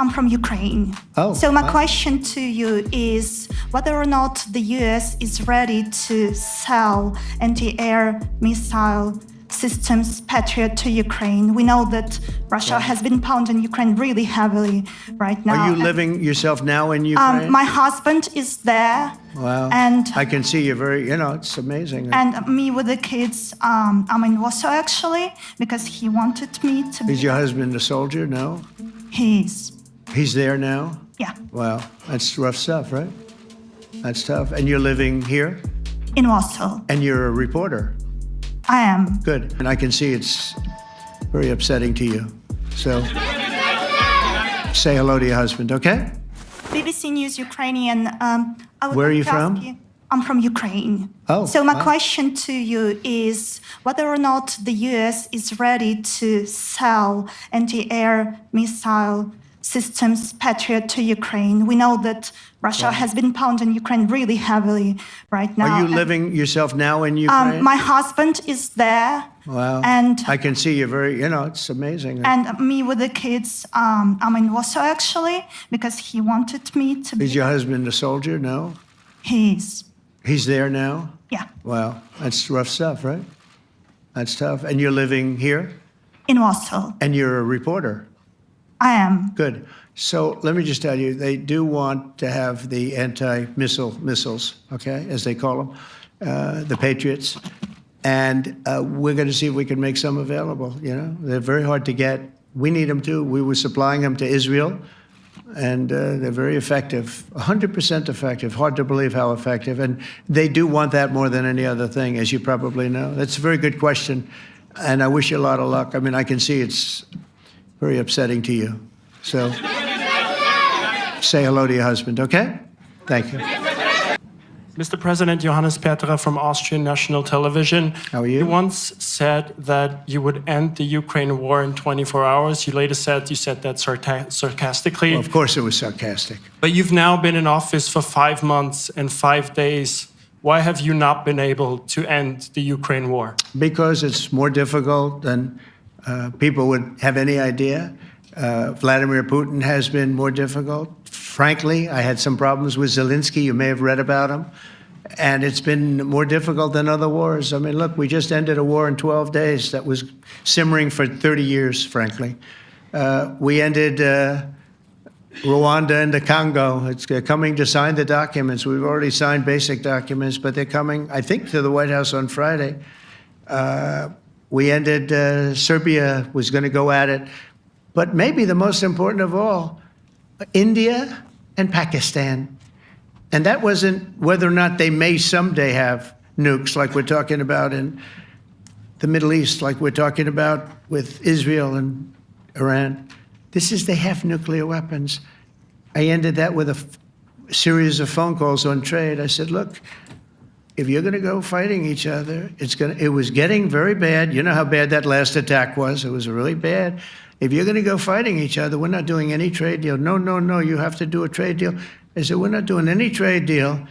I'm from Ukraine. Oh, so my wow. question to you is whether or not the US is ready to sell anti-air missile systems Patriot to Ukraine. We know that Russia has been pounding Ukraine really heavily right now. Are you living yourself now in Ukraine? My husband is there. Wow. And I can see you very, it's amazing. And me with the kids, I'm in Warsaw actually, because he wanted me to be. Is your husband a soldier? No? He's there now? Yeah. Wow. That's rough stuff, right? That's tough. And you're living here? In Warsaw. And you're a reporter? I am. Good. And I can see it's very upsetting to you. So say hello to your husband, okay? BBC News Ukrainian. Where are you from? I'm from Ukraine. Oh. So my question to you is whether or not the US is ready to sell anti-air missile systems Patriot to Ukraine. We know that Russia has been pounding Ukraine really heavily right now. Are you living yourself now in Ukraine? My husband is there. Wow. And I can see you very, it's amazing. And me with the kids, I'm in Warsaw actually, because he wanted me to be. Is your husband a soldier? No? He's there now? Yeah. Wow. That's rough stuff, right? That's tough. And you're living here? In Warsaw. And you're a reporter? I am. Good. So let me just tell you, they do want to have the missiles, okay, as they call them, the Patriots. And we're going to see if we can make some available, They're very hard to get. We need them too. We were supplying them to Israel, and they're very effective, 100% effective. Hard to believe how effective. And they do want that more than any other thing, as you probably know. That's a very good question, and I wish you a lot of luck. I mean, I can see it's very upsetting to you. So say hello to your husband, okay? Thank you. Mr. President, Johannes Petra from Austrian National Television. How are you? You once said that you would end the Ukraine war in 24 hours. You later said that sarcastically. Well, of course it was sarcastic. But you've now been in office for 5 months and 5 days. Why have you not been able to end the Ukraine war? Because it's more difficult than people would have any idea. Vladimir Putin has been more difficult. Frankly, I had some problems with Zelensky. You may have read about him. And it's been more difficult than other wars. I mean, look, we just ended a war in 12 days that was simmering for 30 years, frankly. We ended Rwanda and the Congo. It's coming to sign the documents. We've already signed basic documents, but they're coming, I think, to the White House on Friday. We ended, Serbia was going to go at it. But maybe the most important of all, India and Pakistan. And that wasn't whether or not they may someday have nukes like we're talking about in the Middle East, like we're talking about with Israel and Iran. This is they have nuclear weapons. I ended that with a series of phone calls on trade. I said, look, if you're going to go fighting each other, it was getting very bad. You know how bad that last attack was. It was really bad. If you're going to go fighting each other, we're not doing any trade deal. No, you have to do a trade deal. I said, we're not doing any trade deal.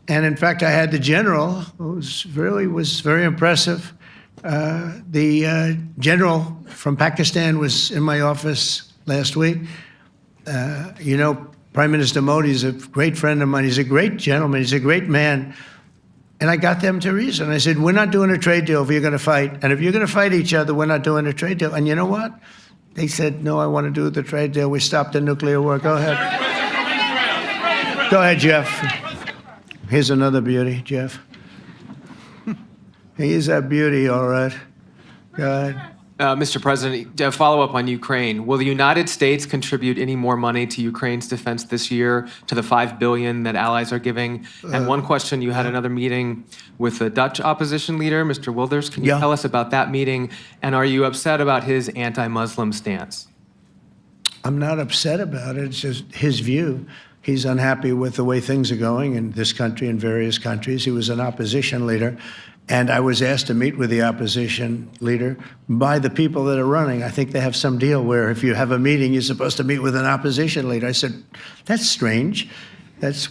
And in fact, I had the general, who was very impressive. The general from Pakistan was in my office last week. Prime Minister Modi is a great friend of mine. He's a great gentleman. He's a great man. And I got them to reason. I said, we're not doing a trade deal if you're going to fight. And if you're going to fight each other, we're not doing a trade deal. And you know what? They said, no, I want to do the trade deal. We stopped the nuclear war. Go ahead. Go ahead, Jeff. Here's another beauty, Jeff. He's a beauty, all right. Go ahead. Mr. President, to follow up on Ukraine, will the United States contribute any more money to Ukraine's defense this year to the $5 billion that allies are giving? And one question, you had another meeting with the Dutch opposition leader, Mr. Wilders. Can you tell us about that meeting? And are you upset about his anti-Muslim stance? I'm not upset about it. It's just his view. He's unhappy with the way things are going in this country and various countries. He was an opposition leader. And I was asked to meet with the opposition leader by the people that are running. I think they have some deal where if you have a meeting, you're supposed to meet with an opposition leader. I said, that's strange.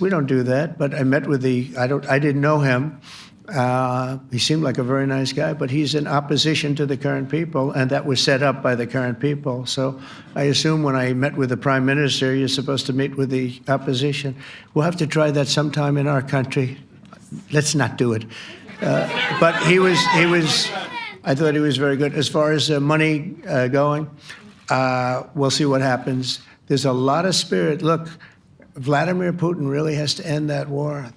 We don't do that. But I met with I didn't know him. He seemed like a very nice guy, but he's in opposition to the current people, and that was set up by the current people. So I assume when I met with the prime minister, you're supposed to meet with the opposition. We'll have to try that sometime in our country. Let's not do it. But I thought he was very good. As far as money going, we'll see what happens. There's a lot of spirit. Look, Vladimir Putin really has to end that war.